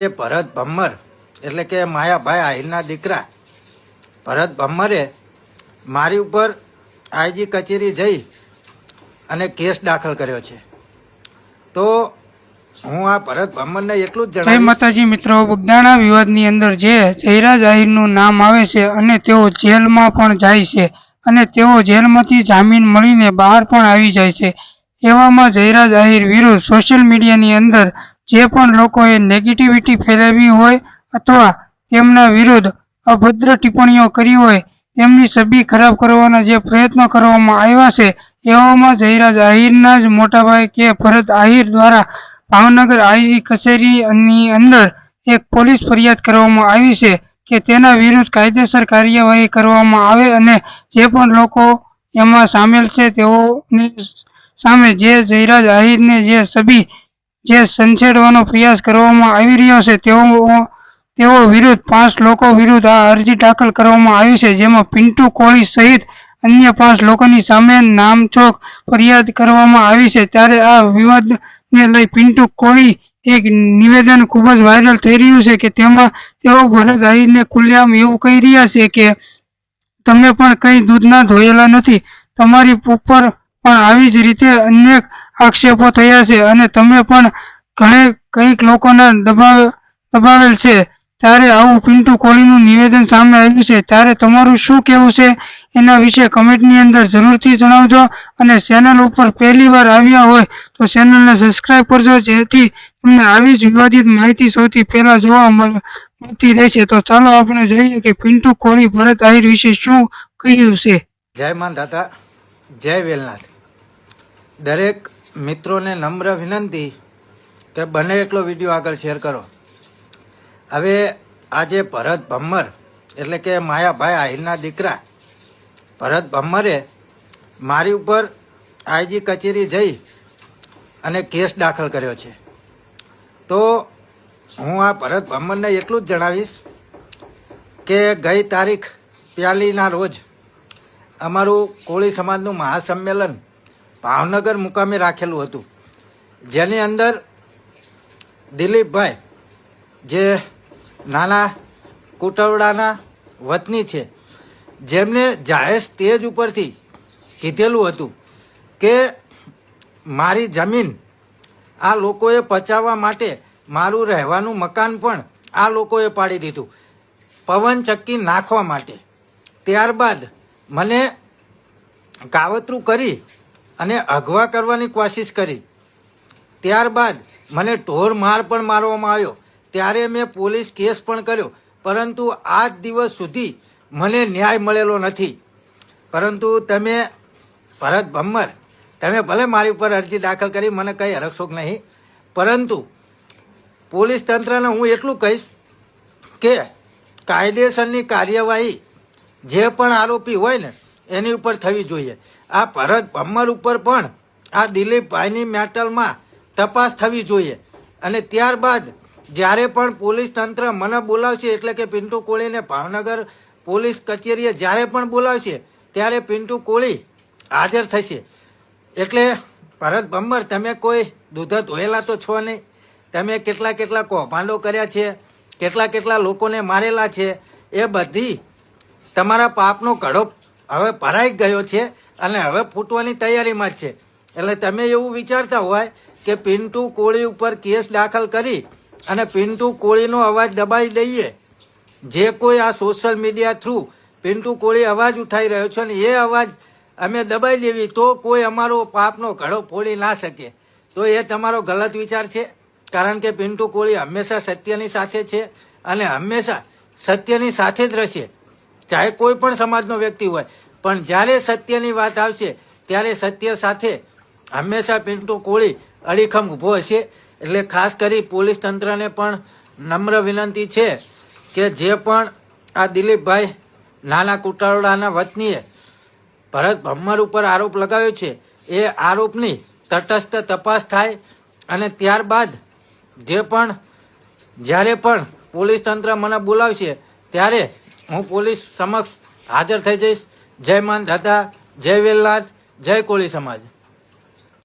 ભરત ભમ્મર એટલે કે માયાભાઈ આહિરના દીકરા ભરત ભમ્મરે મારી ઉપર આઈજી કચેરી જઈ અને કેસ દાખલ કર્યો છે. તો હું આ ભરત ભમ્મરને એટલું જ જય જણાવીશ. માતાજી મિત્રો, બગદાણા વિવાદની અંદર જે જયરાજ આહિરનું નામ આવે છે અને તેઓ જેલમાં પણ જાય છે અને તેઓ જેલમાંથી જામીન મળીને બહાર પણ આવી જાય છે. એવામાં જયરાજ આહિર વિરુદ્ધ સોશિયલ મીડિયાની અંદર જે પણ લોકોએ નેગેટિવિટી ફેલાવી હોય અથવા તેમના વિરુદ્ધ અભદ્ર ટિપ્પણીઓ કરી હોય તેમની છબી ખરાબ કરવાના જે પ્રયત્નો કરવામાં આવ્યા છે, એવામાં જયરાજ આહિરના જ મોટાભાઈ કે ભરત આહિર દ્વારા ભાવનગર આઈજી કચેરીની અંદર એક પોલીસ ફરિયાદ કરવામાં આવી છે કે તેના વિરુદ્ધ કાયદેસર કાર્યવાહી કરવામાં આવે અને જે પણ લોકો એમાં સામેલ છે તેઓની સામે જે જયરાજ આહિરને જે છબી જે સંછેડવાનો પ્રયાસ કરવામાં આવી રહ્યો છે તેઓ વિરુદ્ધ 5 લોકો વિરુદ્ધ આ અરજી દાખલ કરવામાં આવી છે, જેમાં પિન્ટુ કોળી સહિત અન્ય 5 લોકોની સામે નામચોક ફરિયાદ કરવામાં આવી છે. ત્યારે આ વિવાદને લઈ પિન્ટુ કોળી એક નિવેદન ખૂબ જ વાયરલ થઈ રહ્યું છે કે તેમાં તેઓ ભરત આહિરને ખુલ્લેઆમ એવું કહી રહ્યા છે કે તમે પણ કંઈ દૂધના ધોયેલા નથી, તમારી ઉપર પણ આવી જ રીતે અનેક આક્ષેપો થયા છે અને તમે પણ કંઈક લોકોને દબાવેલ છે. ત્યારે આવું પિન્ટુ કોળીનું નિવેદન સામે આવ્યું છે. ત્યારે તમારું શું કહેવું છે એના વિશે કમેન્ટની અંદર જરૂરથી જણાવજો અને ચેનલ ઉપર પહેલીવાર આવ્યા હોય તો ચેનલને સબસ્ક્રાઇબ કરજો, જેથી તમને આવી જ વિવાદિત માહિતી સૌથી પહેલા જોવા મળતી રહેશે. તો ચાલો આપણે જોઈએ કે પિન્ટુ કોળી ભરત આહિર વિશે શું કહ્યું છે. જય માંધાતા, જય વેલનાથ. દરેક મિત્રોને નમ્ર વિનંતી કે બને એટલો વિડીયો આગળ શેર કરો. હવે આજે ભરત ભમ્મર એટલે કે માયાભાઈ આહિરના દીકરા ભરત ભમ્મરે મારી ઉપર આઈજી કચેરી જઈ અને કેસ દાખલ કર્યો છે. તો હું આ ભરત ભમ્મરને એટલું જ જણાવીશ કે ગઈ તારીખ 2 રોજ અમારું કોળી સમાજનું મહાસંમેલન ભાવનગર મુકામે રાખેલું હતું, જેની અંદર દિલીપભાઈ જે નાના કુટવડાના વતની છે, જેમને જાહેર સ્ટેજ ઉપરથી કીધેલું હતું કે મારી જમીન આ લોકોએ પચાવવા માટે મારું રહેવાનું મકાન પણ આ લોકોએ પાડી દીધું પવનચક્કી નાખવા માટે. ત્યારબાદ મને કાવતરું કરી અને અગવા કરવાની કોશિશ કરી. ત્યારબાદ મને ઢોર માર પણ મારવામાં આવ્યો. ત્યારે મેં પોલીસ કેસ પણ કર્યો, પરંતુ આજ દિવસ સુધી મને ન્યાય મળેલો નથી. પરંતુ તમે ભરત ભમ્મર, તમે ભલે મારી ઉપર અરજી દાખલ કરી, મને કંઈ હરકશોક નહીં, પરંતુ પોલીસ તંત્રને હું એટલું કહીશ કે કાયદેસરની કાર્યવાહી જે પણ આરોપી હોય ને એની ઉપર થવી જોઈએ. આ ભરત ભમ્મર ઉપર પણ આ દિલીપભાઈની મેટલમાં તપાસ થવી જોઈએ. અને ત્યારબાદ જ્યારે પણ પોલીસ તંત્ર મને બોલાવશે, એટલે કે પિન્ટુ કોળીને ભાવનગર પોલીસ કચેરીએ જ્યારે પણ બોલાવશે ત્યારે પિન્ટુ કોળી હાજર થશે. એટલે ભરત ભમ્મર, તમે કોઈ દૂધ ધોયેલા તો છો નહીં. તમે કેટલા કૌભાંડો કર્યા છે, કેટલા લોકોને મારેલા છે, એ બધી તમારા પાપનો ઘડો હવે ભરાઈ ગયો છે અને હવે ફૂટવાની તૈયારીમાં જ છે. એટલે તમે એવું વિચારતા હોય કે પિન્ટુ કોળી ઉપર કેસ દાખલ કરી અને પિન્ટુ કોળીનો અવાજ દબાઈ દઈએ, જે કોઈ આ સોશિયલ મીડિયા થ્રુ પિન્ટુ કોળી અવાજ ઉઠાઈ રહ્યો છે અને એ અવાજ અમે દબાઈ દેવી તો કોઈ અમારો પાપનો ઘડો ફોડી ના શકે, તો એ તમારો ગલત વિચાર છે. કારણ કે પિન્ટુ કોળી હંમેશા સત્યની સાથે છે અને હંમેશા સત્યની સાથે જ રહેશે, ચાહે કોઈ પણ સમાજનો વ્યક્તિ હોય. પણ જ્યારે સત્યની વાત આવશે ત્યારે સત્ય સાથે હંમેશા પિન્ટુ કોળી અડીખમ ઊભો હશે. એટલે ખાસ કરી પોલીસ તંત્રને પણ નમ્ર વિનંતી છે કે જે પણ આ દિલીપભાઈ નાના કુટારડાના વતનીએ ભરત ભમ્મર ઉપર આરોપ લગાવ્યો છે, એ આરોપની તટસ્થ તપાસ થાય અને ત્યારબાદ જ્યારે પણ પોલીસ તંત્ર મને બોલાવશે ત્યારે હું પોલીસ સમક્ષ હાજર થઈ જઈશ. જય માંધાતા, જય વેલનાથ, જય કોળી સમાજ.